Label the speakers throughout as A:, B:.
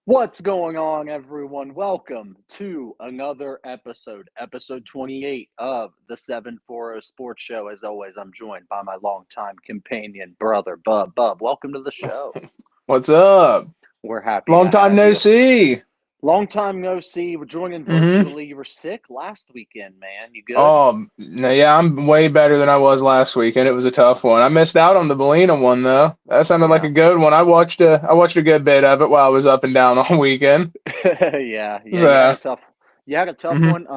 A: What's going on, everyone? Welcome to another episode 28 of the 740 Sports Show. As always, I'm joined by my longtime companion, brother, Bub. Bub, welcome to the show.
B: What's up?
A: We're happy
B: Long
A: to
B: time
A: have
B: no
A: you.
B: see.
A: Long time no see. We're joining virtually. You were sick last weekend, man. You good?
B: No, yeah, I'm way better than I was last weekend. It was a tough one. I missed out on the Bellina one though. That sounded like a good one. I watched a good bit of it while I was up and down all weekend.
A: Yeah. You had a tough one.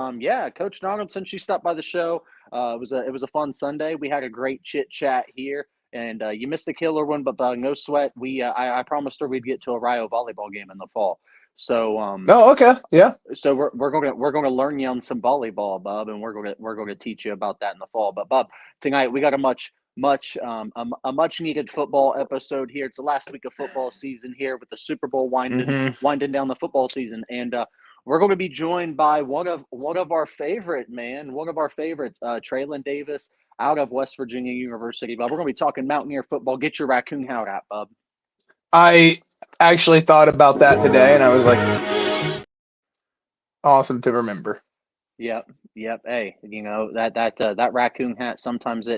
A: Coach Donaldson, she stopped by the show. It was a fun Sunday. We had a great chit chat here, and you missed the killer one, but no sweat. I promised her we'd get to a Rio volleyball game in the fall. So
B: Oh, okay, yeah.
A: So we're gonna learn you on some volleyball, Bub, and we're gonna teach you about that in the fall. But Bub, tonight we got a much needed football episode here. It's the last week of football season here with the Super Bowl winding down the football season, and we're going to be joined by one of our favorites, Treylan Davis out of West Virginia University. Bub, we're going to be talking Mountaineer football. Get your raccoon hat out, Bub.
B: I actually thought about that today, and I was like, awesome to remember.
A: Yep. Hey, that raccoon hat. Sometimes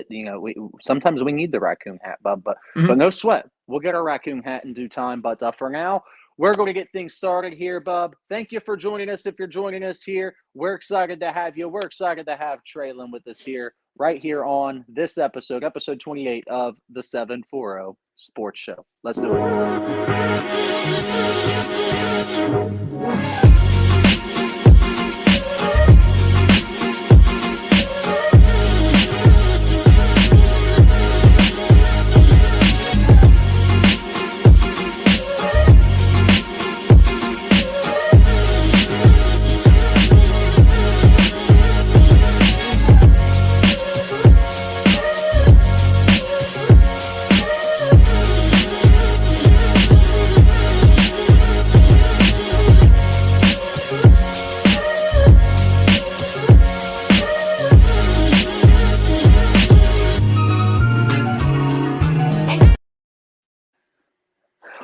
A: sometimes we need the raccoon hat, Bub. But no sweat. We'll get our raccoon hat in due time. But for now, we're going to get things started here, Bub. Thank you for joining us. If you're joining us here, we're excited to have you. We're excited to have Treylan with us here, right here on this episode 28 of the 740 Sports Show. Let's do it.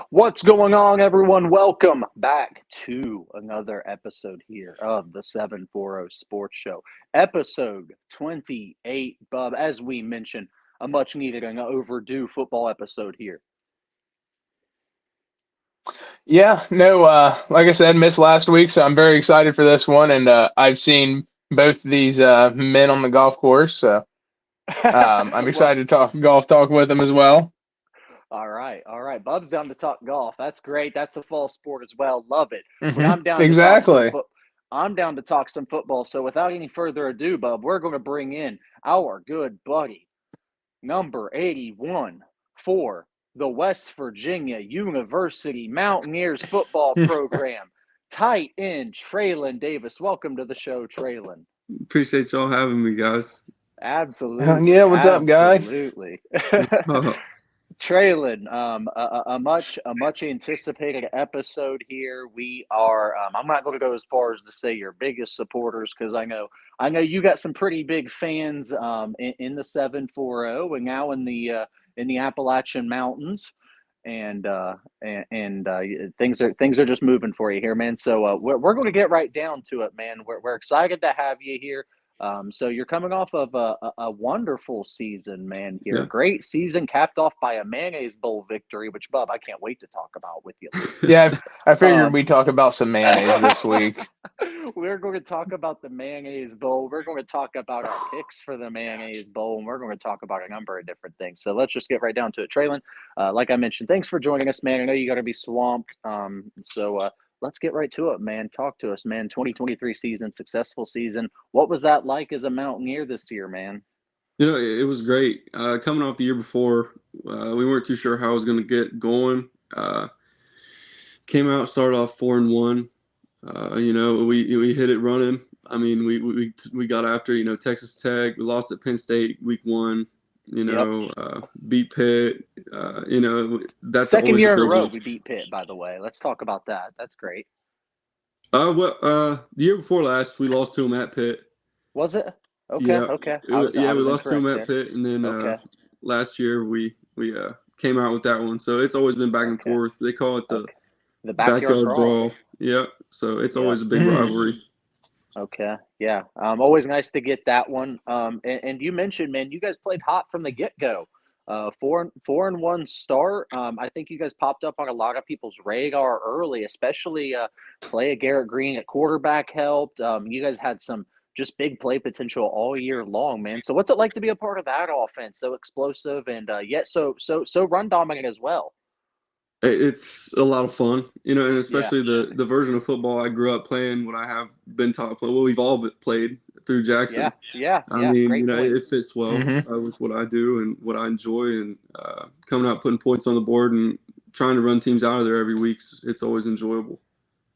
A: What's going on, everyone? Welcome back to another episode here of the 740 Sports Show. Episode 28, Bub. As we mentioned, a much needed and overdue football episode here.
B: Yeah, no, like I said, missed last week, so I'm very excited for this one, and I've seen both these men on the golf course, so I'm excited to talk with them as well.
A: All right. Bub's down to talk golf. That's great. That's a fall sport as well. Love it. But I'm down to talk some football. So without any further ado, Bub, we're going to bring in our good buddy, number 81 for the West Virginia University Mountaineers football program, tight end Treylan Davis. Welcome to the show, Treylan.
C: Appreciate y'all having me, guys.
A: Absolutely.
B: Yeah, what's up, guy?
A: Absolutely.
C: What's up?
A: Treylan, a much anticipated episode here. We are. I'm not going to go as far as to say your biggest supporters, because I know you got some pretty big fans in the 740 and now in the Appalachian Mountains, and things are just moving for you here, man. So we're going to get right down to it, man. We're excited to have you here. So you're coming off of a wonderful season, man, here.
B: Yeah.
A: Great season capped off by a Mayonnaise Bowl victory, which, Bub, I can't wait to talk about with you.
B: Yeah, I figured we'd talk about some mayonnaise this week.
A: We're going to talk about the Mayonnaise Bowl. We're going to talk about our picks for the Mayonnaise Bowl, and we're going to talk about a number of different things. So let's just get right down to it. Treylan, like I mentioned, thanks for joining us, man. I know you got to be swamped. Let's get right to it, man. Talk to us, man. 2023 season, successful season. What was that like as a Mountaineer this year, man?
C: It was great. Coming off the year before, we weren't too sure how it was going to get going. Came out, started off 4-1. We hit it running. I mean, we got after, Texas Tech. We lost at Penn State week 1. Beat Pitt. That's
A: second year in a row we beat Pitt, by the way. Let's talk about that. That's great.
C: The year before last, we lost to them at Pitt.
A: Was it? Okay.
C: Yeah.
A: Okay.
C: We lost to them at Pitt, and then last year we came out with that one. So it's always been back and forth. They call it the
A: The backyard brawl.
C: Yep. So it's
A: Yeah.
C: always a big rivalry.
A: Okay. Yeah. Always nice to get that one. And you mentioned, man, you guys played hot from the get-go. 4-1 start. I think you guys popped up on a lot of people's radar early, especially play of Garrett Green at quarterback helped. You guys had some just big play potential all year long, man. So what's it like to be a part of that offense? So explosive and yet so run dominant as well.
C: It's a lot of fun, and
A: Yeah.
C: especially the version of football I grew up playing, what I have been taught to play. Well, we've all played through Jackson.
A: Yeah.
C: I mean,
A: Great point.
C: it fits well with what I do and what I enjoy, and coming out, putting points on the board, and trying to run teams out of there every week. It's always enjoyable.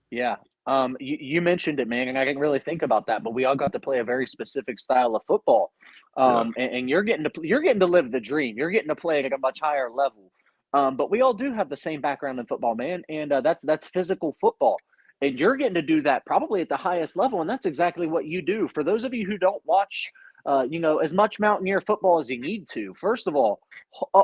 A: Yeah. You mentioned it, man, and I didn't really think about that, but we all got to play a very specific style of football. And you're getting to live the dream. You're getting to play at a much higher level. But we all do have the same background in football, man, and that's physical football. And you're getting to do that probably at the highest level, and that's exactly what you do. For those of you who don't watch, as much Mountaineer football as you need to, first of all,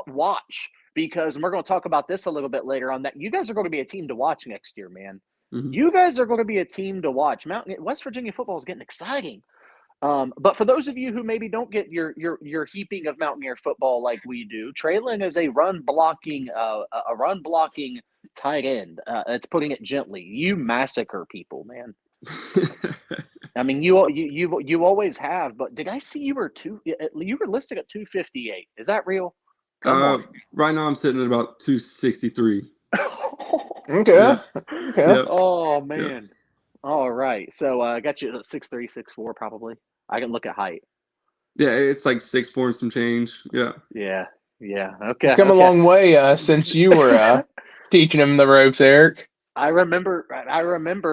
A: watch, because we're going to talk about this a little bit later on, that you guys are going to be a team to watch next year, man.
C: Mm-hmm.
A: You guys are going to be a team to watch. West Virginia football is getting exciting. But for those of you who maybe don't get your heaping of Mountaineer football like we do, Treylan is a run blocking tight end. It's putting it gently. You massacre people, man. I mean, you always have. But did I see you were listed at 258? Is that real? Come on.
C: Right now I'm sitting at about 263.
B: Okay.
C: Yeah.
B: Yeah.
A: Oh man.
C: Yeah.
A: All right. So I got you at 6'3", 6'4", probably. I can look at height.
C: Yeah, it's like 6'4" and some change. Yeah.
A: Yeah. Okay.
B: It's come a long way since you were teaching him the ropes, Eric.
A: I remember,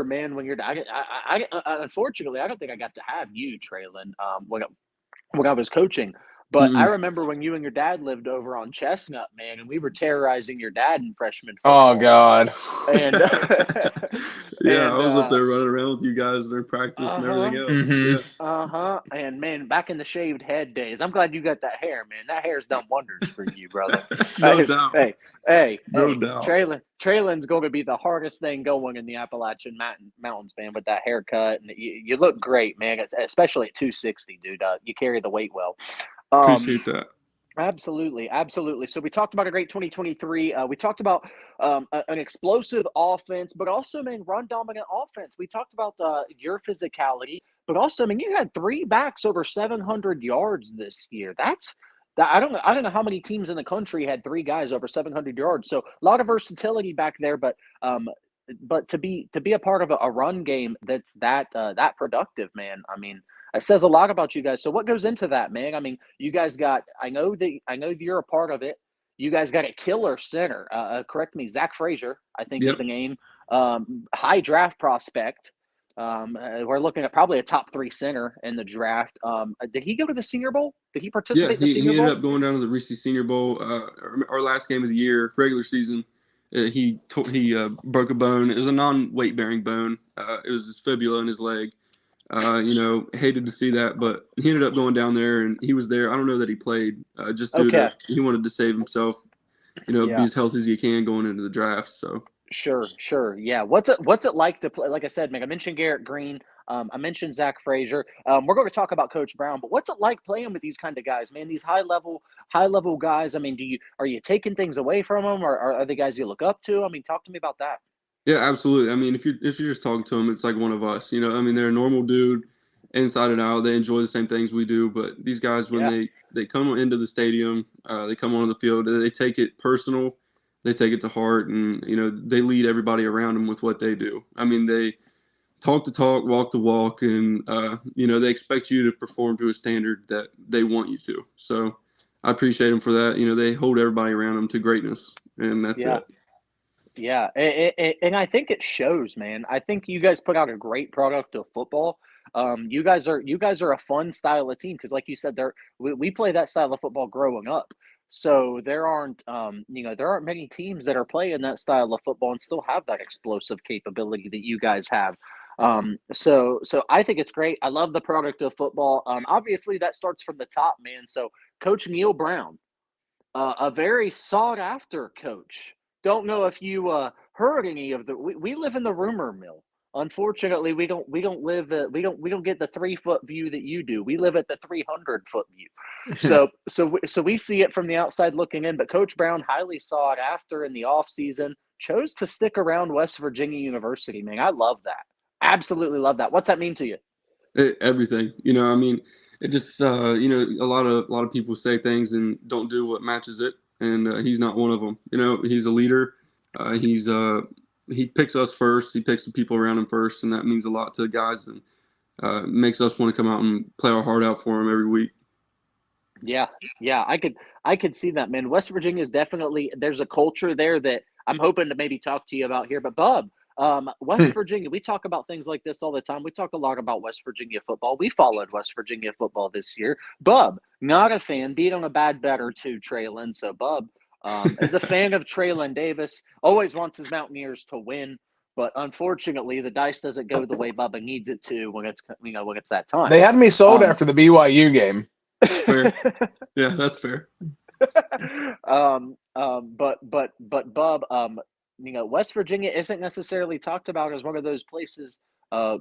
A: man, when I unfortunately, I don't think I got to have you, Treylan, when I was coaching. But I remember when you and your dad lived over on Chestnut, man, and we were terrorizing your dad in freshman football.
B: Oh, God.
A: And
C: I was up there running around with you guys during practice and everything else.
B: Mm-hmm.
C: Yeah.
A: And man, back in the shaved head days, I'm glad you got that hair, man. That hair's done wonders for you, brother.
C: No doubt.
A: No
C: doubt.
A: Treylan's going to be the hardest thing going in the Appalachian Mountains, man, with that haircut. And you look great, man, especially at 260, dude. You carry the weight well.
C: Appreciate that.
A: Absolutely. So we talked about a great 2023. We talked about an explosive offense, but also, man, run dominant offense. We talked about your physicality, but also, man, you had 3 backs over 700 yards this year. I don't know how many teams in the country had 3 guys over 700 yards. So a lot of versatility back there, but to be a part of a run game that's that productive, man. I mean, it says a lot about you guys. So what goes into that, man? I mean, you guys got, I know you're a part of it. You guys got a killer center. Correct me, Zach Frazier, I think is the name. High draft prospect. We're looking at probably a top 3 center in the draft. Did he go to the Senior Bowl? Did he participate in the Senior Bowl?
C: He ended up going down to the Reese Senior Bowl. Our last game of the year, regular season. He broke a bone. It was a non-weight bearing bone. It was his fibula in his leg. Hated to see that, but he ended up going down there, and he was there. I don't know that he played, just due to he wanted to save himself, be as healthy as he can going into the draft. So
A: sure, yeah. What's it like to play? Like I said, man, I mentioned Garrett Green. I mentioned Zach Frazier. We're going to talk about Coach Brown, but what's it like playing with these kind of guys, man? These high level guys. I mean, are you taking things away from them, or are they guys you look up to? I mean, talk to me about that.
C: Yeah, absolutely. I mean, if you're just talking to them, it's like one of us. I mean, they're a normal dude, inside and out. They enjoy the same things we do. But these guys, when they come into the stadium, they come on the field, they take it personal, they take it to heart, and they lead everybody around them with what they do. I mean, they talk the talk, walk the walk, and they expect you to perform to a standard that they want you to. So I appreciate them for that. They hold everybody around them to greatness, and that's it.
A: Yeah, and I think it shows, man. I think you guys put out a great product of football. You guys are a fun style of team because, like you said, we play that style of football growing up. So there aren't many teams that are playing that style of football and still have that explosive capability that you guys have. So I think it's great. I love the product of football. Obviously, that starts from the top, man. So Coach Neil Brown, a very sought after coach. Don't know if you heard any of the. We live in the rumor mill. Unfortunately, we don't live we don't get the 3-foot view that you do. We live at the 300-foot view. So we see it from the outside looking in. But Coach Brown, highly sought after in the offseason, chose to stick around West Virginia University. Man, I love that. Absolutely love that. What's that mean to you?
C: Everything. You know, I mean, it just you know, a lot of people say things and don't do what matches it, and he's not one of them. You know, he's a leader. He picks us first. He picks the people around him first, and that means a lot to the guys, and makes us want to come out and play our heart out for him every week.
A: Yeah, I could see that, man. West Virginia is definitely, there's a culture there that I'm hoping to maybe talk to you about here. But Bub, West Virginia, we talk about things like this all the time. We talk a lot about West Virginia football. We followed West Virginia football this year. Bub, not a fan, beat on a bad bet or two, Treylan. So Bub, is a fan of Treylan Davis, always wants his Mountaineers to win. But unfortunately, the dice doesn't go the way Bubba needs it to when it's that time.
B: They had me sold after the BYU game.
C: Fair. Yeah, that's fair.
A: But Bub, West Virginia isn't necessarily talked about as one of those places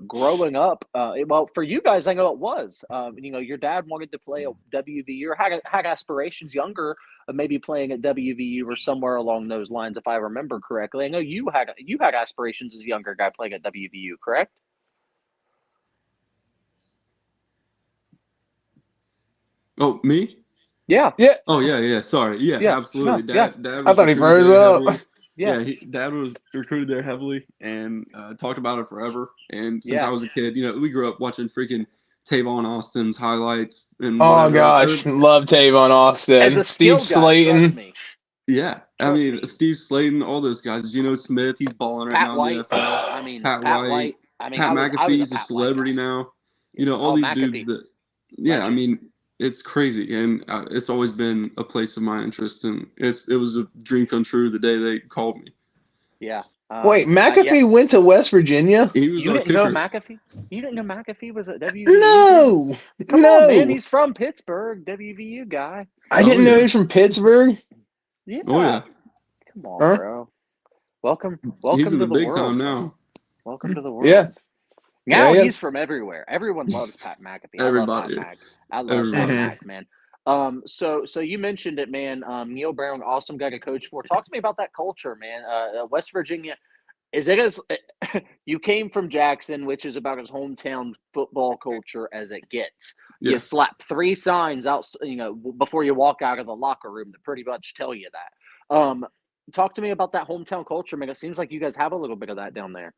A: growing up. Well, for you guys, I know it was. Your dad wanted to play at WVU or had aspirations younger of maybe playing at WVU or somewhere along those lines, if I remember correctly. I know you had aspirations as a younger guy playing at WVU, correct?
C: Oh, me?
A: Yeah.
C: Oh, yeah. Sorry. Yeah, absolutely.
A: No,
C: Dad
A: yeah.
C: was
B: I thought he froze up.
A: Yeah.
C: Dad was recruited there heavily and talked about it forever. And since
A: Yeah.
C: I was a kid, we grew up watching freaking Tavon Austin's highlights and
B: Oh gosh, love Tavon Austin.
A: As a
B: Steve Slayton.
A: Trust me.
C: Yeah, Steve Slayton, all those guys. Geno Smith, he's balling right now in the NFL. Pat White. Pat McAfee's a celebrity now. All these
A: McAfee.
C: dudes that. Yeah, legend. It's crazy, and it's always been a place of my interest, and it was a dream come true the day they called me.
A: Yeah.
B: Wait, McAfee went to West Virginia?
C: He was
A: you didn't
C: kicker.
A: know McAfee? You didn't know McAfee was at WVU?
B: No.
A: Come on, man. He's from Pittsburgh, WVU guy.
B: I didn't know he was from Pittsburgh.
A: Yeah.
C: Oh, yeah.
A: Come on, bro. Welcome
C: he's in
A: to
C: the big
A: world,
C: time now.
A: Welcome to the world.
B: Yeah.
A: Now he's from everywhere. Everyone loves Pat McAfee.
C: Everybody.
A: I love Pat Mac, man. So you mentioned it, man. Neil Brown, awesome guy to coach for. Talk to me about that culture, man. West Virginia, is it as you came from Jackson, which is about as hometown football culture as it gets. Yeah. You slap 3 signs out, before you walk out of the locker room that pretty much tell you that. Talk to me about that hometown culture, man. It seems like you guys have a little bit of that down there.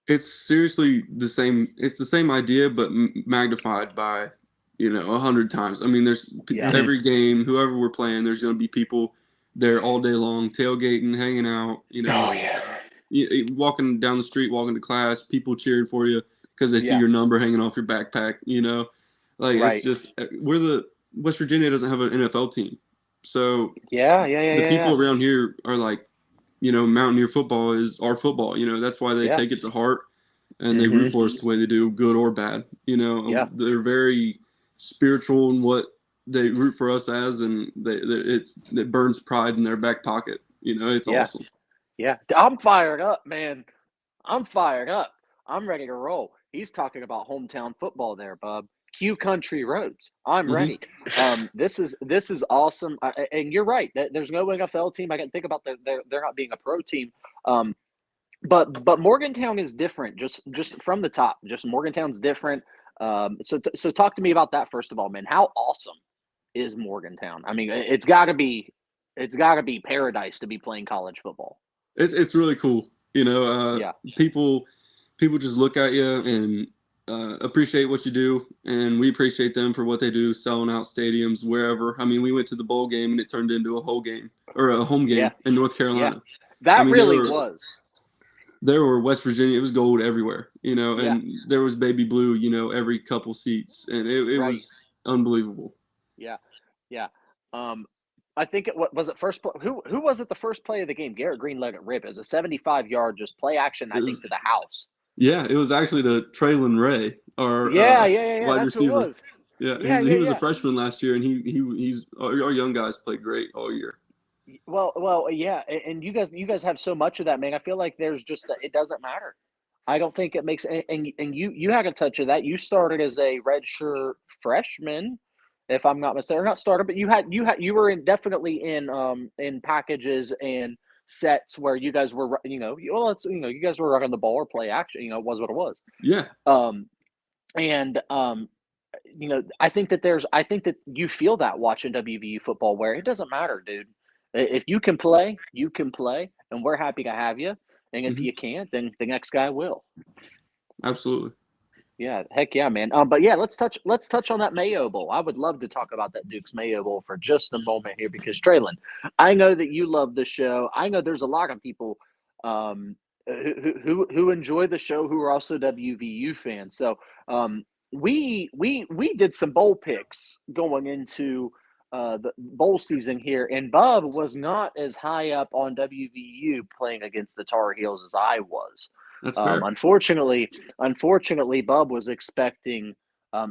C: It's seriously the same. It's the same idea, but magnified by 100 times. There's every game, whoever we're playing, there's going to be people there all day long, tailgating, hanging out. Walking down the street, walking to class, people cheering for you because they see your number hanging off your backpack. It's just West Virginia doesn't have an NFL team, so the people around here are like, Mountaineer football is our football. That's why they take it to heart and they root for us the way they do, good or bad. They're very spiritual in what they root for us as, and it burns pride in their back pocket. It's awesome.
A: Yeah, I'm fired up, man. I'm fired up. I'm ready to roll. He's talking about hometown football there, Bub. Q Country Roads. I'm ready. This is awesome. And you're right. There's no NFL team. I can think about they're not being a pro team. But Morgantown is different. Just from the top. Just Morgantown's different. So talk to me about that first of all, man. How awesome is Morgantown? It's got to be paradise to be playing college football.
C: It's really cool. People just look at you and appreciate what you do, and we appreciate them for what they do, selling out stadiums wherever. We went to the bowl game and it turned into a home game in North Carolina.
A: That was.
C: There were West Virginia. It was gold everywhere, and there was baby blue, every couple seats, and it was unbelievable.
A: Yeah. I think was it first play? Who was it the first play of the game? Garrett Green let it rip. It was a 75-yard just play action, I think, to the house.
C: Yeah, it was actually to Treylan Ray, our wide receiver.
A: Who it was.
C: Yeah, he was a freshman last year, and he's our young guys played great all year.
A: Yeah, and you guys have so much of that, man. I feel like there's just it doesn't matter. I don't think it makes and you had a touch of that. You started as a redshirt freshman, if I'm not mistaken. Or not started, but you were definitely in packages and sets where you guys were you guys were running the ball or play action. It was what it was.
C: Yeah,
A: Um and I think that you feel that watching WVU football where it doesn't matter, dude. If you can play, you can play, and we're happy to have you. And if
C: hmm
A: you can't, then the next guy will.
C: absolutely.
A: Yeah, heck yeah, man. But yeah, let's touch on that Mayo Bowl. I would love to talk about that Duke's Mayo Bowl for just a moment here because Treylan, I know that you love the show. I know there's a lot of people who enjoy the show who are also WVU fans. So we did some bowl picks going into the bowl season here, and Bub was not as high up on WVU playing against the Tar Heels as I was.
C: That's fair.
A: Unfortunately, Bub was expecting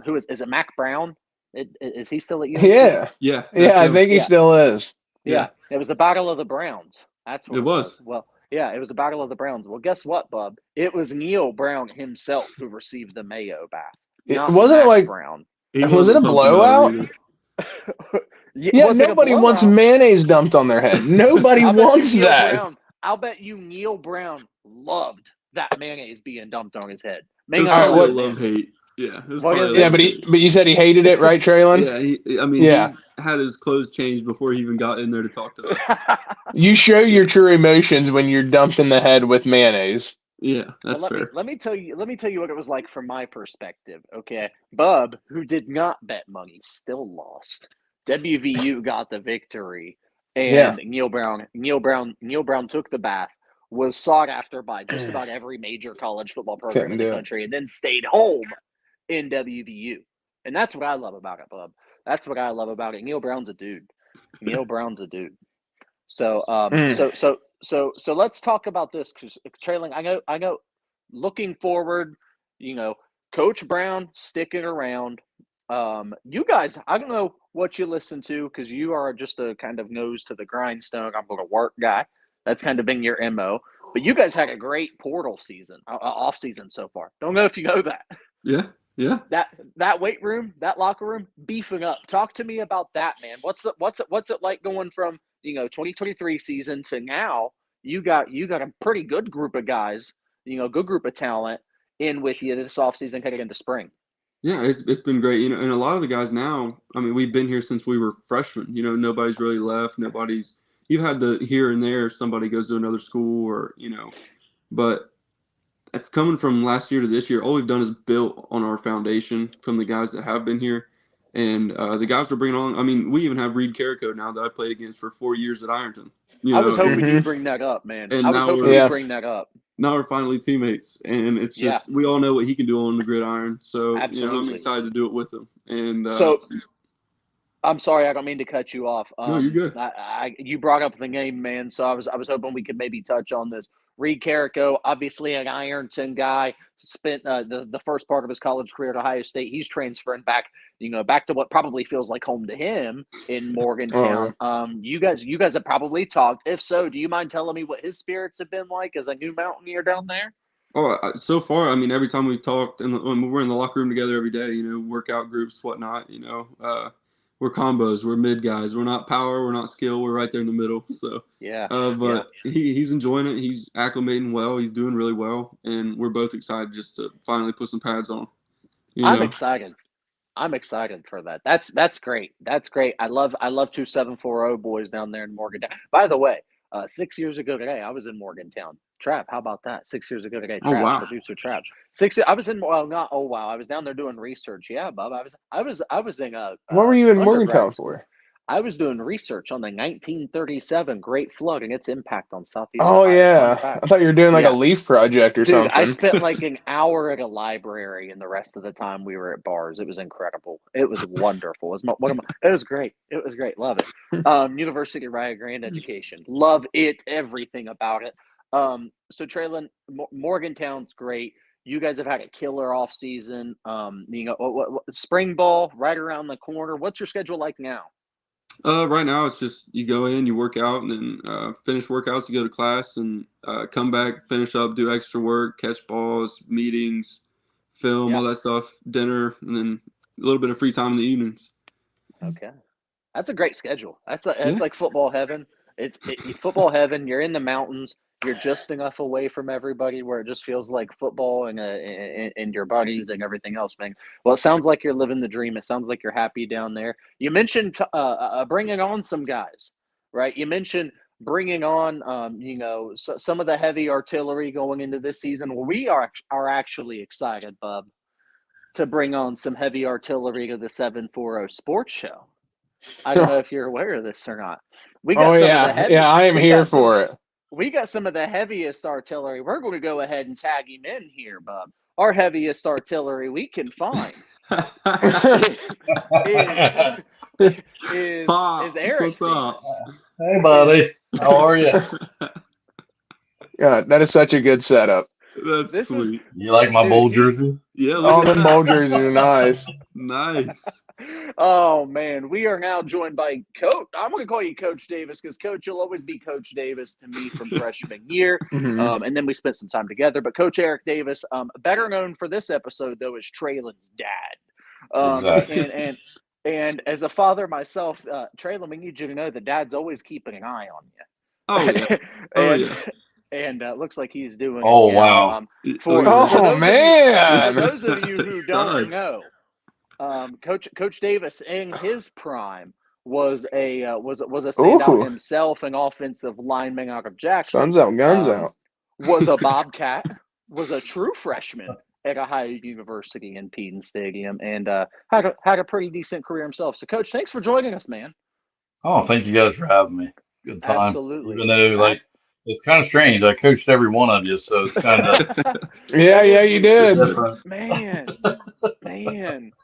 A: who is it? Mac Brown? Is he still at UNC?
B: Yeah.
C: Yeah, that's
B: Yeah, I
C: him.
B: think he
A: Yeah,
B: still is.
A: yeah.
C: Yeah,
A: It was the Battle of the Browns. That's what
C: it
A: it was.
C: was.
A: Well, yeah, it was the Battle of the Browns. Well, guess what, Bub? It was Neil Brown himself who received the Mayo bath, not
B: Wasn't it
A: Mac
B: like,
A: Brown.
C: He
B: was it a
C: wasn't pumped about it
B: blowout?
C: either.
B: Yeah,
A: Was it a
B: nobody wants
A: blowout?
B: mayonnaise dumped on their head. Nobody
A: I'll bet you
B: wants
A: Neil
B: that.
A: Brown. I'll bet you Neil Brown loved that mayonnaise being dumped on his head.
C: It
A: May
C: was
A: not
B: All
A: have
B: right,
C: probably a
A: liked
B: what?
A: it.
C: love hate. Yeah, it was
A: What
C: probably
A: is
C: a
B: Yeah,
A: it?
C: love hate.
B: but you said he hated it, right, Traylon?
C: Yeah, I mean,
B: Yeah.
C: he had his clothes changed before he even got in there to talk to us.
B: You show
C: Yeah,
B: your true emotions when you're dumped in the head with mayonnaise.
C: yeah,
A: Well,
C: that's fair.
A: let me tell you what it was like from my perspective. Okay, Bub, who did not bet money, still lost. WVU got the victory,
B: Yeah.
A: and Neil Brown took the bath. Was sought after by just about every major college football program
B: Couldn't
A: in the
B: do it.
A: country, and then stayed home in WVU. And that's what I love about it, Bub. That's what I love about it. Neil Brown's a dude. Neil Brown's a dude. So
B: Mm.
A: so let's talk about this because Trailing. I know. Looking forward, you know, Coach Brown sticking around. You guys, I don't know what you listen to because you are just a kind of nose to the grindstone. I'm going to work guy. That's kind of been your mo. But you guys had a great portal season, off season so far. Don't know if you know that.
C: Yeah, yeah.
A: That weight room, that locker room, beefing up. Talk to me about that, man. What's it like going from 2023 season to now? You got a pretty good group of guys, good group of talent in with you this offseason heading into spring.
C: Yeah, it's been great. And a lot of the guys now, I mean, we've been here since we were freshmen. Nobody's really left. Nobody's you've had the here and there somebody goes to another school but if coming from last year to this year, all we've done is built on our foundation from the guys that have been here. And the guys we're bringing on, I mean, we even have Reed Carrico now that I played against for 4 years at Ironton.
A: I was hoping
B: Mm-hmm.
A: you'd bring that up, man.
C: And
A: I was
C: now
A: hoping
C: we're
A: you'd
B: Yeah.
A: bring that up.
C: now we're finally teammates, and it's
A: Yeah,
C: just we all know what he can do on the gridiron. So I'm
A: absolutely.
C: excited to do it with him. And
A: So I'm sorry, I don't mean to cut you off.
C: no, you're good.
A: You brought up the game, man. So I was hoping we could maybe touch on this. Reed Carrico, obviously an Ironton guy, spent the first part of his college career at Ohio State. He's transferring back, back to what probably feels like home to him in Morgantown. You guys have probably talked. If so, do you mind telling me what his spirits have been like as a new Mountaineer down there?
C: Oh, so far, I mean, every time we've talked, and when we're in the locker room together every day, workout groups, whatnot, we're combos, we're mid guys, we're not power, we're not skill, we're right there in the middle. So,
A: Yeah, yeah.
C: but he's enjoying it, he's acclimating well, he's doing really well, and we're both excited just to finally put some pads on.
A: I'm excited. I'm excited for that. That's great. That's great. I love 2740 boys down there in Morgantown. By the way, 6 years ago today, I was in Morgantown. Trap, how about that? 6 years ago today,
C: Oh
A: Trap,
C: wow,
A: producer Trap. I was in well, not oh wow. I was down there doing research. Yeah, Bub. I was in
B: What were you in
A: undergrad.
B: Morgantown for?
A: I was doing research on the 1937 Great Flood and its impact on Southeast
B: Oh
A: Ohio. Fun
B: yeah. I
A: fact.
B: thought you were doing like a
A: Yeah.
B: leaf project or
A: Dude, I
B: something.
A: spent like an hour at a library, and the rest of the time we were at bars. It was incredible. It was wonderful. It was great. It was great. Love it. University of Rio Grande education. Love it. Everything about it. So Traylon, Morgantown's great. You guys have had a killer off season. Spring ball right around the corner. What's your schedule like now?
C: Right now it's just you go in, you work out, and then finish workouts, you go to class, and come back, finish up, do extra work, catch balls, meetings, film,
A: Yeah.
C: all that stuff, dinner, and then a little bit of free time in the evenings.
A: Okay. That's a great schedule.
C: Yeah.
A: That's like football heaven. Football heaven. You're in the mountains. You're just enough away from everybody where it just feels like football and your buddies and everything else, man. Well, it sounds like you're living the dream. It sounds like you're happy down there. You mentioned bringing on some guys, right? You mentioned bringing on, some of the heavy artillery going into this season. Well, we are actually excited, Bub, to bring on some heavy artillery to the 740 Sports Show. I don't know if you're aware of this or not. We got
B: Oh
A: some of the
B: yeah,
A: heavy.
B: yeah, I am
A: We
B: here
A: got some.
B: for it.
A: We got some of the heaviest artillery. We're going to go ahead and tag him in here, bub. Our heaviest artillery we can find is Eric
C: What's up?
A: Davis.
D: Hey, buddy. How are you?
B: Yeah, that is such a good setup.
C: That's
A: This is-
C: sweet.
D: You like my
A: Dude,
D: bowl jersey?
C: Yeah,
B: All
C: look at
B: the
C: that.
B: bowl jerseys are nice.
C: Nice.
A: Oh man, we are now joined by Coach. I'm going to call you Coach Davis because Coach, you'll always be Coach Davis to me from freshman year.
B: Mhm.
A: And then we spent some time together. But Coach Eric Davis, better known for this episode though, is Treylan's dad.
D: Exactly.
A: And as a father myself, Treylan, we need you to know that Dad's always keeping an eye on you.
C: Oh yeah. Oh
A: and
C: yeah.
A: and looks like he's doing.
D: Oh,
A: it now.
D: wow.
A: For
B: Oh man,
A: those of you who don't
C: Stud.
A: know, Coach Davis in his prime was a standout
B: Ooh.
A: himself, an offensive lineman out of Jackson.
B: sun's out, guns
A: Um,
B: out.
A: Was a Bobcat, was a true freshman at Ohio University in Peden Stadium, and had a pretty decent career himself. So, Coach, thanks for joining us, man.
D: Oh, thank you guys for having me. Good time.
A: Absolutely.
D: Even though, it's kind of strange. I coached every one of you, so it's kind of
B: Yeah, you did.
D: different.
A: Man,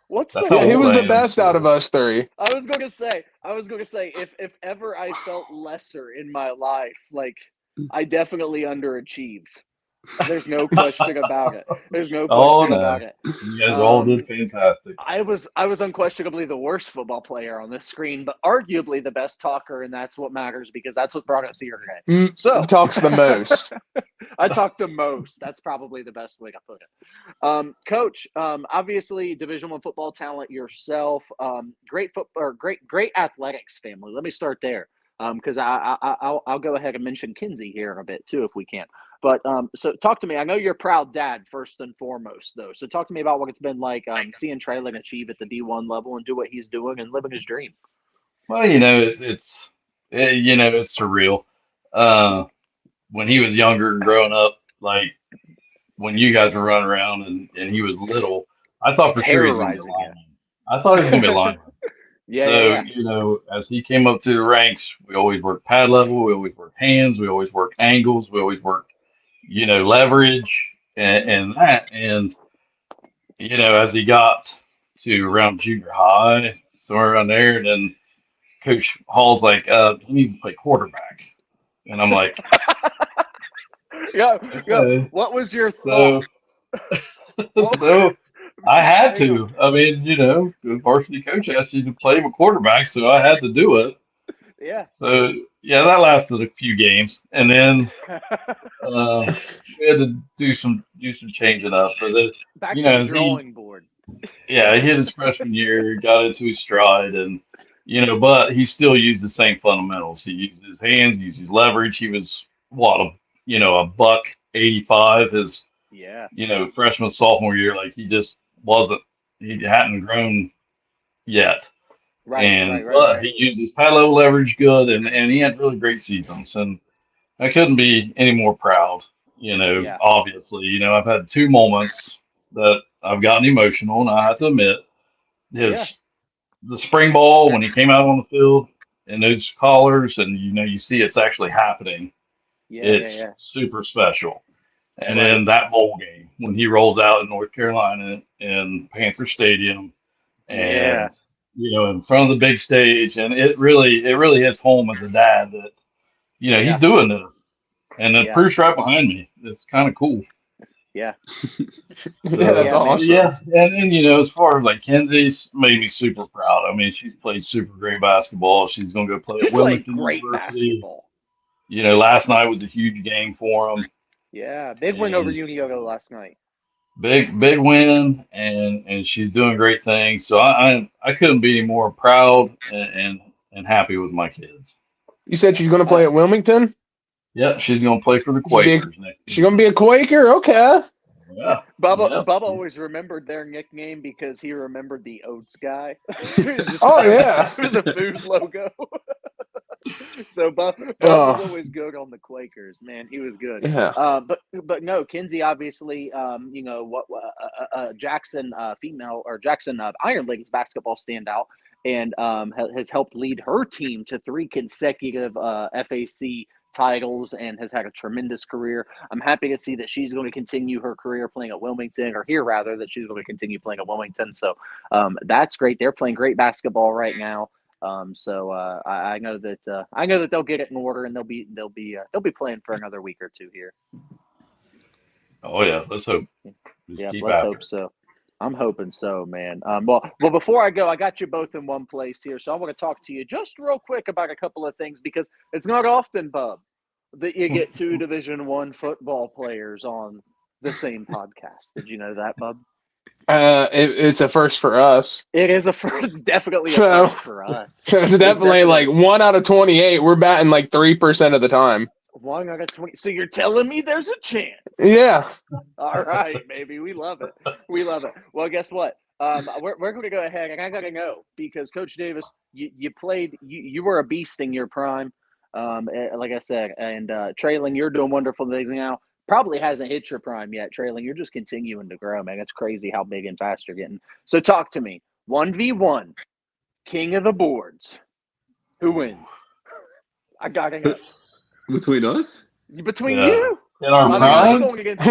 A: what's the
D: That's
B: Yeah, he
D: how
B: was
D: old I
B: the
D: am,
B: best out of
D: so-
B: us three.
A: I was going to say, if ever I felt lesser in my life, like I definitely underachieved. There's no question about it. There's no
D: Oh,
A: question
D: no.
A: about it.
D: You guys all did fantastic.
A: I was unquestionably the worst football player on this screen, but arguably the best talker, and that's what matters because that's what brought us here today. So
B: He talks the most.
A: I talk the most. That's probably the best way to put it. Coach, obviously Division I football talent yourself. Great athletics family. Let me start there. Because I'll go ahead and mention Kinsey here in a bit too, if we can. But so talk to me. I know you're a proud dad first and foremost, though. So talk to me about what it's been like seeing Treylan achieve at the D1 level and do what he's doing and living his dream.
D: Well, it's surreal. When he was younger and growing up, like when you guys were running around and he was little, I thought for sure he was going to be a
A: Terrorizing you.
D: lineman. I thought he was going to be a lineman.
A: Yeah.
D: As he came up through the ranks, we always worked pad level, we always worked hands, we always worked angles, we always worked, leverage and that. And, as he got to around junior high, somewhere around there, then Coach Hall's like, he needs to play quarterback. And I'm like,
A: Yeah.
D: okay.
A: What was your thought?
D: So I had to. I mean, the varsity coach asked you to play a quarterback, so I had to do it.
A: Yeah.
D: So yeah, that lasted a few games, and then we had to do some changing up. But
A: Back to the
D: as
A: drawing board.
D: he hit his freshman year, got into his stride, and but he still used the same fundamentals. He used his hands, used his leverage. He was a buck 85 his
A: Yeah.
D: freshman sophomore year. Like he just wasn't. He hadn't grown yet.
A: Right.
D: But he used his pad level leverage good, and he had really great seasons. And I couldn't be any more proud.
A: Yeah.
D: Obviously, I've had two moments that I've gotten emotional, and I have to admit, the spring ball when he came out on the field and those collars, and you see it's actually happening. It's super special. And then that bowl game when he rolls out in North Carolina in Panther Stadium, and in front of the big stage, and it really hits home as a dad that he's doing this, and the proof's right behind me. It's kind of cool.
A: Yeah.
B: Yeah, that's
A: Yeah, man.
B: awesome.
D: Yeah, and as far as like Kenzie's made me super proud. I mean, she's played super great basketball. She's gonna go play
A: She's
D: at
A: playing
D: Wilmington
A: great
D: University.
A: basketball.
D: Last night was a huge game for them.
A: Yeah, big win over
D: And
A: Uniogo last night.
D: big win, and she's doing great things. So I couldn't be more proud and happy with my kids.
B: You said she's going to play at Wilmington?
D: Yep, she's gonna play for the
B: She's
D: Quakers next
B: She's
D: year.
B: going to be a Quaker? Okay.
D: Yeah.
A: Bubba always remembered their nickname because he remembered the oats guy.
B: Yeah.
A: It was a food logo. So Bub was always good on the Quakers, man. He was good.
B: Yeah.
A: But no, Kinsey obviously, Jackson Jackson Iron Ladies basketball standout, and has helped lead her team to 3 consecutive FAC titles and has had a tremendous career. I'm happy to see that she's going to continue her career playing at Wilmington, or hear rather that she's going to continue playing at Wilmington. So that's great. They're playing great basketball right now. So I know that they'll get it in order, and they'll be playing for another week or two here.
D: Oh yeah, let's hope.
A: Let's hope so. I'm hoping so, man. Well, before I go, I got you both in one place here, so I want to talk to you just real quick about a couple of things, because it's not often, Bub, that you get 2 Division I football players on the same podcast. Did you know that, Bub?
B: It's a first for us.
A: It is a first. It's definitely a first for us.
B: So it's definitely like 1 out of 28. We're batting like 3% of the time.
A: 1 out of 20. So you're telling me there's a chance?
B: Yeah.
A: All right, baby. We love it. We love it. Well, guess what? We're going to go ahead, and I got to know, because Coach Davis, you played. You were a beast in your prime, like I said, and Treylan, you're doing wonderful things now. Probably hasn't hit your prime yet, Treylan. You're just continuing to grow, man. It's crazy how big and fast you're getting. So talk to me. 1v1, king of the boards. Who wins? I got to know.
C: Between us?
A: Between you?
D: In our prime?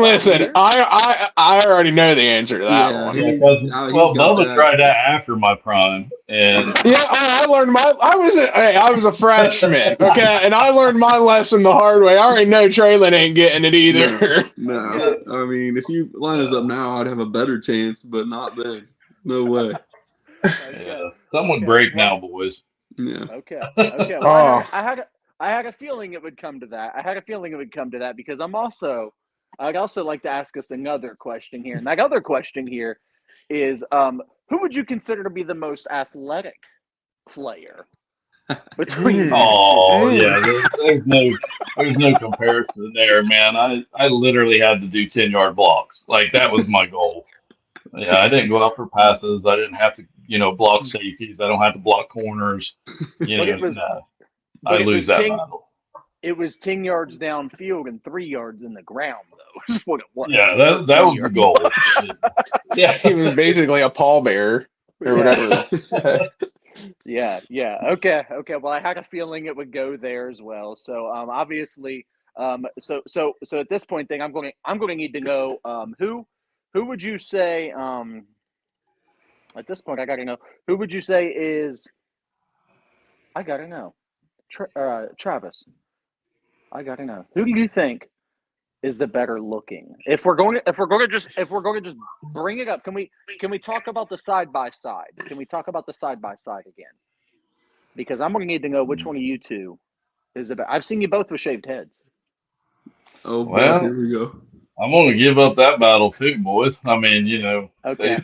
B: Listen, I already know the answer to that one.
D: Bubba tried that after my prime, and
B: I learned I was a freshman, okay, and I learned my lesson the hard way. I already know Treylan ain't getting it either.
C: No. I mean, if you line us up now, I'd have a better chance, but not then. No way.
D: Yeah, some would break now, boys.
C: Yeah.
A: Okay. Well, I had a feeling it would come to that. Because I'd also like to ask us another question here. And that other question here is, who would you consider to be the most athletic player between?
D: There's no comparison there, man. I literally had to do 10-yard blocks. Like, that was my goal. Yeah, I didn't go out for passes. I didn't have to, block safeties. I don't have to block corners. I lose that battle.
A: It was 10 yards downfield and 3 yards in the ground, though. Is what it was.
D: Yeah, that was the goal.
B: Yeah, he was basically a pallbearer or whatever.
A: Yeah. Okay. Well, I had a feeling it would go there as well. So, obviously, so at this point, I'm going to need to know who would you say at this point, I got to know, who would you say is, I got to know. Travis, I gotta know, who do you think is the better looking? If we're going to just bring it up, can we talk about the side by side? Can we talk about the side by side again? Because I'm going to need to know which one of you two is the better. I've seen you both with shaved heads.
C: Oh, well, here we go.
D: I'm going to give up that battle too, boys. I mean,
A: Okay.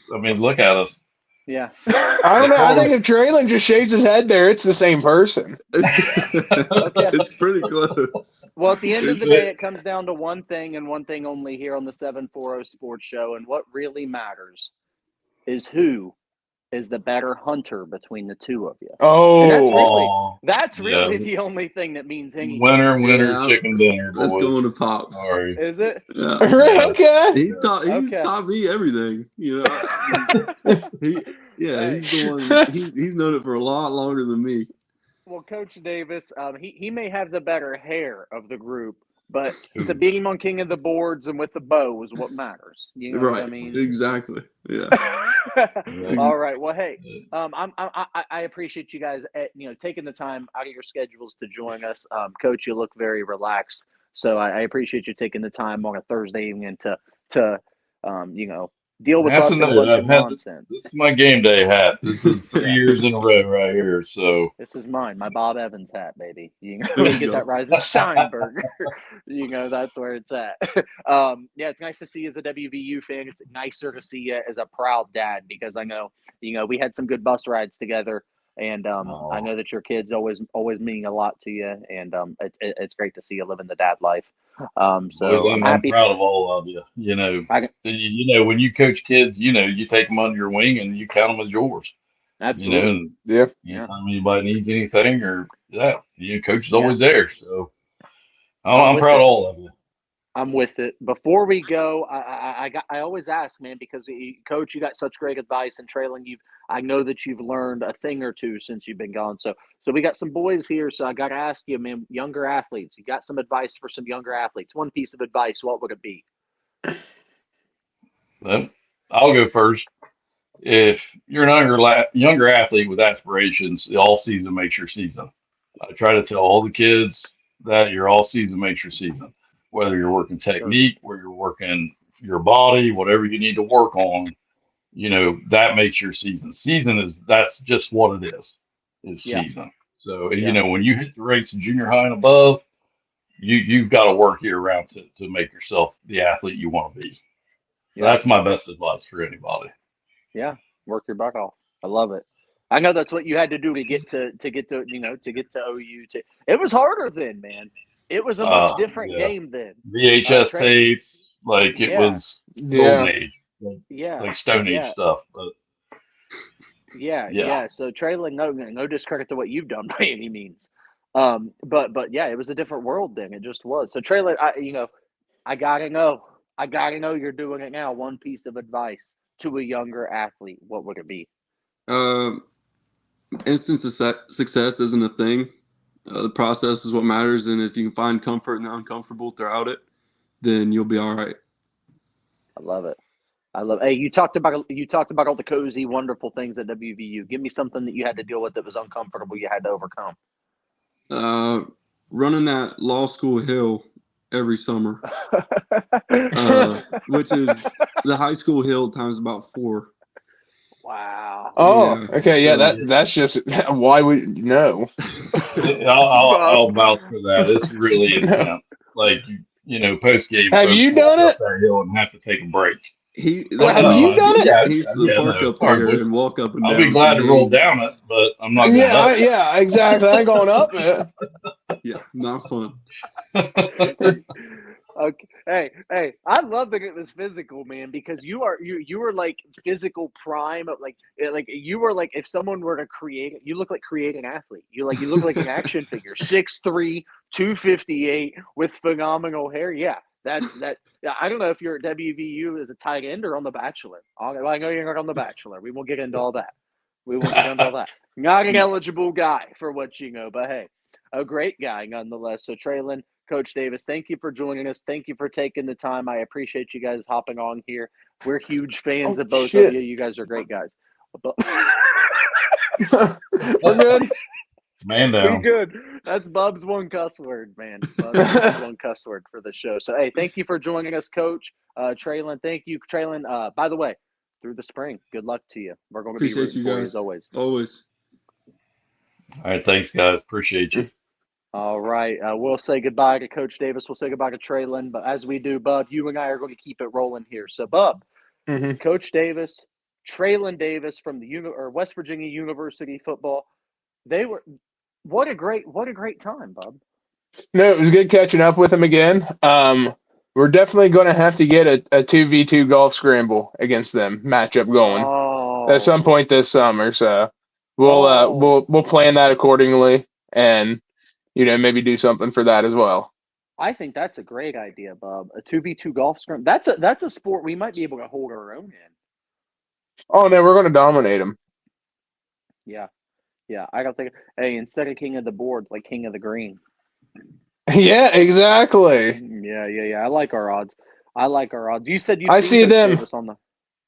D: Look at us.
A: Yeah.
B: I don't know. I think if Treylan just shaves his head there, it's the same person.
C: It's pretty close.
A: Well, at the end of the day, it comes down to one thing and one thing only here on the 740 Sports Show. And what really matters is who is the better hunter between the two of you.
B: Oh,
A: that's really the only thing that means anything.
D: Winner, chicken dinner.
C: Let's go into Pops.
D: Sorry.
A: Is it?
C: Yeah.
B: Okay.
C: He's taught me everything. He's the one. He's known it for a lot longer than me.
A: Well, Coach Davis, he may have the better hair of the group, but to beat him on King of the Boards and with the bow is what matters. You know what I mean?
C: Exactly. Yeah.
A: All right. Well, hey, I appreciate you guys, taking the time out of your schedules to join us. Coach, you look very relaxed. So I appreciate you taking the time on a Thursday evening to deal with us and a bunch of nonsense.
D: This is my game day hat. This is 3 years in a row right here. So
A: this is mine, my Bob Evans hat, baby. You get that Rise and Shine burger. That's where it's at. It's nice to see you as a WVU fan. It's nicer to see you as a proud dad because I know, we had some good bus rides together, and I know that your kids always mean a lot to you, and it's great to see you living the dad life. So I'm happy.
D: I'm proud of all of you. When you coach kids, you take them under your wing and you count them as yours.
A: Absolutely.
D: Anytime anybody needs anything, coach is always there. So I'm proud of all of you.
A: I'm with it. Before we go, I always ask, man, because Coach, you got such great advice, and Treylan, I know that you've learned a thing or two since you've been gone. So we got some boys here. So I got to ask you, man, younger athletes, you got some advice for some younger athletes? One piece of advice, what would it be?
D: Well, I'll go first. If you're an younger athlete with aspirations, the all season makes your season. I try to tell all the kids that your all season makes your season. Whether you're working technique, where you're working your body, whatever you need to work on, that makes your season. That's just what it is season. So, when you hit the race in junior high and above, you've got to work year round to make yourself the athlete you want to be. So that's my best advice for anybody.
A: Yeah. Work your butt off. I love it. I know that's what you had to do to get to OU. It was harder then, man. It was a much different game then.
D: VHS tapes, it was golden age, like Stone Age stuff. But
A: So Treylan, no discredit to what you've done by any means, but it was a different world then. It just was. So Treylan, I gotta know you're doing it now. One piece of advice to a younger athlete, what would it be?
C: Instant success isn't a thing. The process is what matters, and if you can find comfort in the uncomfortable throughout it, then you'll be all right.
A: I love it. Hey, you talked about all the cozy, wonderful things at WVU. Give me something that you had to deal with that was uncomfortable. You had to overcome.
C: Running that law school hill every summer, which is the high school hill times about 4.
A: Wow.
B: Oh, okay. Yeah, that's just why we know.
D: I'll vouch for that. It's really intense. Post game.
B: Have you done it?
D: That hill and have to take a break.
B: Have you done it?
C: Yeah, he used to park up there and walk up and down.
D: I'll be glad to roll down it, but I'm not.
B: Yeah, exactly. I ain't going up it.
C: Yeah, not fun.
A: Okay. Hey, I love that it was physical, man, because you were like physical prime, like you were like, if someone were to create it, you look like creating athlete. You look like an action figure, 6'3", 258 with phenomenal hair. Yeah, that's that. I don't know if you're at WVU as a tight end or on The Bachelor. I know you're not on The Bachelor. We won't get into all that. Not an eligible guy for what you know, but hey, a great guy nonetheless. So Treylan, Coach Davis, thank you for joining us. Thank you for taking the time. I appreciate you guys hopping on here. We're huge fans of both of you. You guys are great guys.
B: We're good.
D: Man down.
A: We good. That's Bub's one cuss word, man. Bub's one cuss word for the show. So, hey, thank you for joining us, Coach. Treylan, thank you. Treylan, by the way, through the spring, good luck to you. We're going to be rooting for you as always.
C: Always.
D: All right, thanks, guys. Appreciate you.
A: All right. We'll say goodbye to Coach Davis. We'll say goodbye to Treylan. But as we do, Bub, you and I are going to keep it rolling here. So, Bub, Coach Davis, Treylan Davis from the West Virginia University football. What a great time, Bub.
B: No, it was good catching up with him again. We're definitely going to have to get a 2v2 golf scramble against them matchup going at some point this summer. So we'll plan that accordingly and maybe do something for that as well.
A: I think that's a great idea, Bub. A 2v2 golf scramble. That's a sport we might be able to hold our own in.
B: Oh no, we're going to dominate them.
A: Yeah, I don't think. Hey, instead of king of the boards, like king of the green.
B: Yeah, exactly.
A: Yeah. I like our odds. You said you.
B: I see them.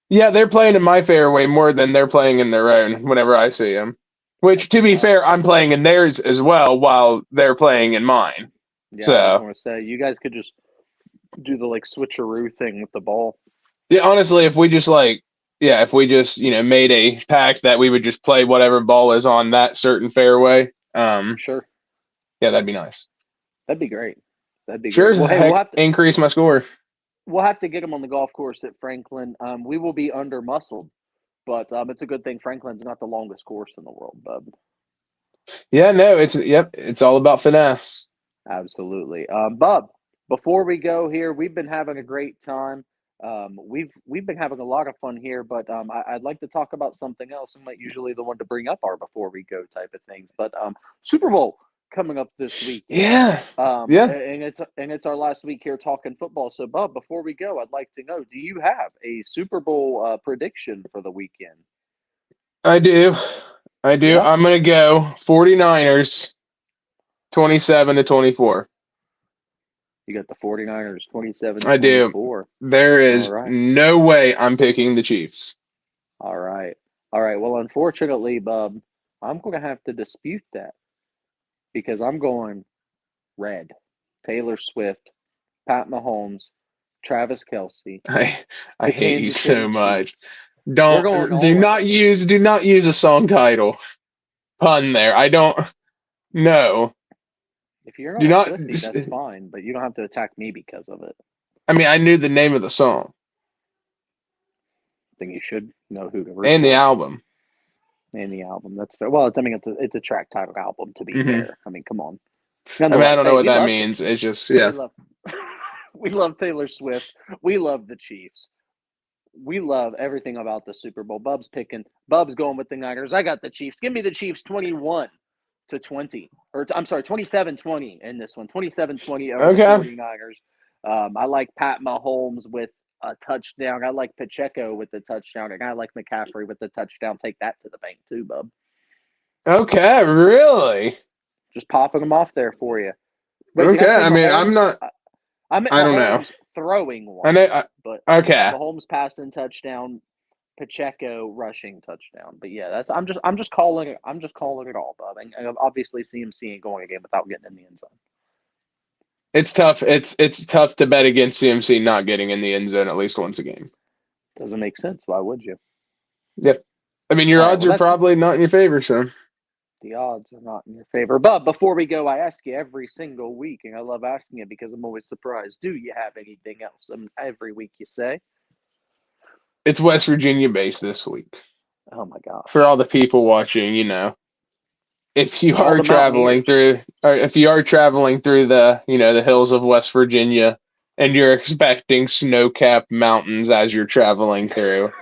B: Yeah, they're playing in my fairway more than they're playing in their own. Whenever I see them, which, to be fair, I'm playing in theirs as well while they're playing in mine.
A: Yeah, I was
B: So
A: going to say you guys could just do the like switcheroo thing with the ball.
B: yeah, honestly, if we just made a pact that we would just play whatever ball is on that certain fairway,
A: Sure,
B: yeah, that'd be nice.
A: that'd be great. That'd be
B: Sure
A: great.
B: as
A: Well, hey,
B: heck increase my score.
A: we'll have to get him on the golf course at Franklin. We will be under muscled, but it's a good thing Franklin's not the longest course in the world, bub.
B: Yeah, no, it's all about finesse.
A: Absolutely. Bub, before we go here, we've been having a great time. We've been having a lot of fun here, but I'd like to talk about something else. I'm not usually the one to bring up our before we go type of things, but Super Bowl coming up this weekend.
B: Yeah.
A: And it's our last week here talking football. So, Bub, before we go, I'd like to know: do you have a Super Bowl prediction for the weekend?
B: I do.
A: Yeah.
B: I'm gonna go 49ers 27-24.
A: You got the 49ers 27-24.
B: I do. There is
A: All right.
B: no way I'm picking the Chiefs.
A: All right. Well, unfortunately, Bub, I'm going to have to dispute that because I'm going red. Taylor Swift, Pat Mahomes, Travis Kelce.
B: I
A: the
B: hate you
A: Kansas
B: so
A: City
B: much.
A: Chiefs.
B: Do not use a song title pun there. I don't. No.
A: If you're not
B: Do
A: a
B: not.
A: Swiftie, that's fine, but you don't have to attack me because of it.
B: I mean, I knew the name of the song
A: Then you should know who to root
B: and the
A: for.
B: album.
A: And the album. That's fair. Well, I mean, it's a track titled album, to be fair. I mean, come on.
B: I mean, I don't know what that means. It's just, yeah.
A: We love Taylor Swift. We love the Chiefs. We love everything about the Super Bowl. Bub's going with the Niners. I got the Chiefs. Give me the Chiefs 21-20. Or I'm sorry, 27-20 in this one. 27-20 over the 49ers. I like Pat Mahomes with a touchdown. I like Pacheco with the touchdown. And I like McCaffrey with the touchdown. Take that to the bank too, Bub.
B: Okay, really?
A: Just popping them off there for you.
B: Wait, okay, I mean, I'm not.
A: I don't know. Throwing one. But
B: okay.
A: Mahomes passing touchdown, Pacheco rushing touchdown. But yeah, I'm just calling it. I'm just calling it all, Bub. And obviously, CMC ain't going a game without getting in the end zone.
B: It's tough. It's tough to bet against CMC not getting in the end zone at least once a game.
A: Doesn't make sense. Why would you?
B: Yep. I mean, your odds are probably not in your favor, so.
A: The odds are not in your favor. But before we go, I ask you every single week, and I love asking it because I'm always surprised. Do you have anything else? Every week you say.
B: It's West Virginia based this week.
A: Oh my God!
B: For all the people watching, if you are traveling through, the the hills of West Virginia, and you're expecting snow-capped mountains as you're traveling through,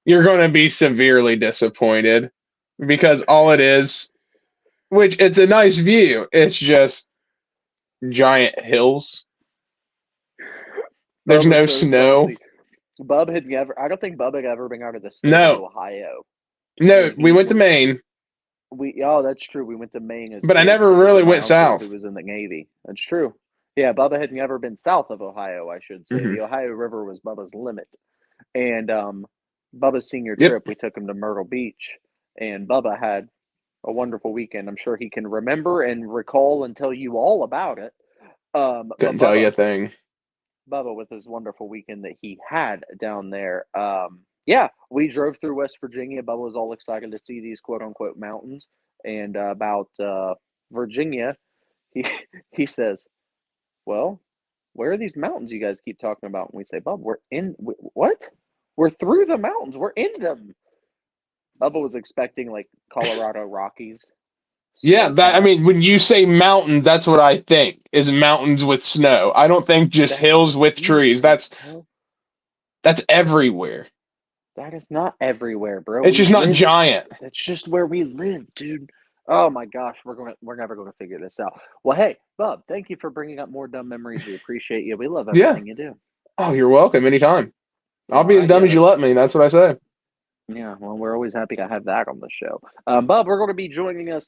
B: you're going to be severely disappointed. Because all it is, which it's a nice view, it's just giant hills. There's no snow.
A: I don't think Bub had ever been out of the state of Ohio.
B: No, we went to Maine.
A: That's true. We went to Maine.
B: But I never really went south.
A: Who was in the Navy. That's true. Yeah, Bubba had never been south of Ohio, I should say. The Ohio River was Bubba's limit. And Bubba's senior trip, we took him to Myrtle Beach. And Bubba had a wonderful weekend. I'm sure he can remember and recall and tell you all about it.
B: Couldn't tell you a thing.
A: Bubba, with his wonderful weekend that he had down there. Yeah, we drove through West Virginia. Bubba was all excited to see these quote-unquote mountains. And about Virginia, he says, well, where are these mountains you guys keep talking about? And we say, Bub, what? We're through the mountains. We're in them. Bubba was expecting like Colorado Rockies.
B: Yeah, when you say mountains, that's what I think is mountains with snow. I don't think just hills with trees. That's everywhere.
A: That is not everywhere, bro.
B: It's just not giant.
A: It's just where we live, dude. Oh my gosh, we're never gonna figure this out. Well, hey, Bub, thank you for bringing up more dumb memories. We appreciate you. We love everything you do.
B: Oh, you're welcome anytime. I'll be as dumb as you let me. That's what I say.
A: Yeah, well, we're always happy to have that on the show. Bub, you're going to be joining us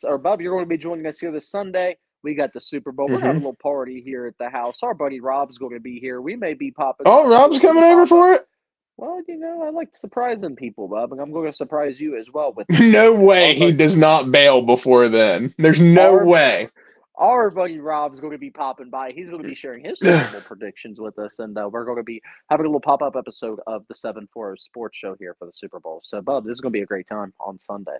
A: here this Sunday. We got the Super Bowl. We're having a little party here at the house. Our buddy Rob's going to be here. We may be popping.
B: Oh, Rob's coming over for it?
A: Well, I like surprising people, Bub, and I'm going to surprise you as well with
B: No way he does not bail before then. There's no way.
A: our buddy Rob's going to be popping by. He's going to be sharing his Super Bowl predictions with us, and we're going to be having a little pop-up episode of the 7-4 Sports Show here for the Super Bowl. So, Bub, this is going to be a great time on Sunday.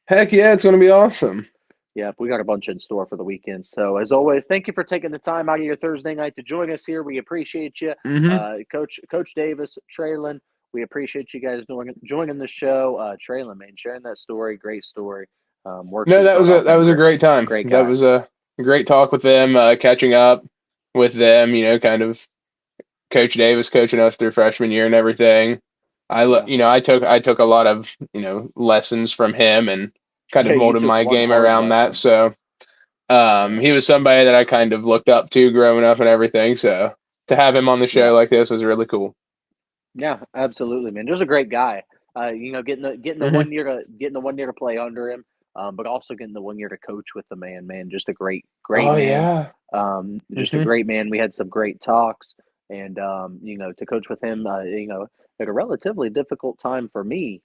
B: Heck yeah, it's going to be awesome.
A: Yeah, we got a bunch in store for the weekend. So, as always, thank you for taking the time out of your Thursday night to join us here. We appreciate you. Coach Davis, Treylan, we appreciate you guys joining the show. Treylan, man, sharing that story, great story.
B: No, that was a great time.
A: Great guy.
B: That was a great talk with them, catching up with them, kind of Coach Davis coaching us through freshman year and everything. I took a lot of, lessons from him and kind of molded my game around that. So, he was somebody that I kind of looked up to growing up and everything. So to have him on the show like this was really cool.
A: Yeah, absolutely, man. Just a great guy. Getting the 1 year to play under him, but also getting the 1 year to coach with the man. Just a great man.
B: Yeah.
A: Just a great man. We had some great talks, and to coach with him, at a relatively difficult time for me,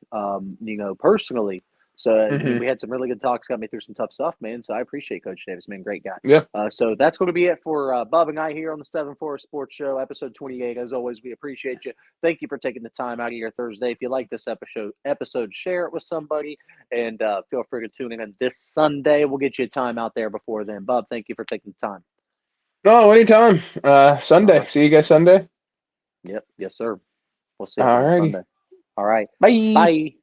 A: personally. So we had some really good talks, got me through some tough stuff, man. So I appreciate Coach Davis, man. Great guy.
B: Yeah.
A: So that's going to be it for Bub and I here on the 7-4 Sports Show, episode 28. As always, we appreciate you. Thank you for taking the time out of your Thursday. If you like this episode, share it with somebody, and feel free to tune in this Sunday. We'll get you a time out there before then. Bub, thank you for taking the time.
B: Oh, anytime. Sunday. See you guys Sunday.
A: Yep. Yes, sir. We'll see you on Sunday. All right.
B: Bye.
A: Bye.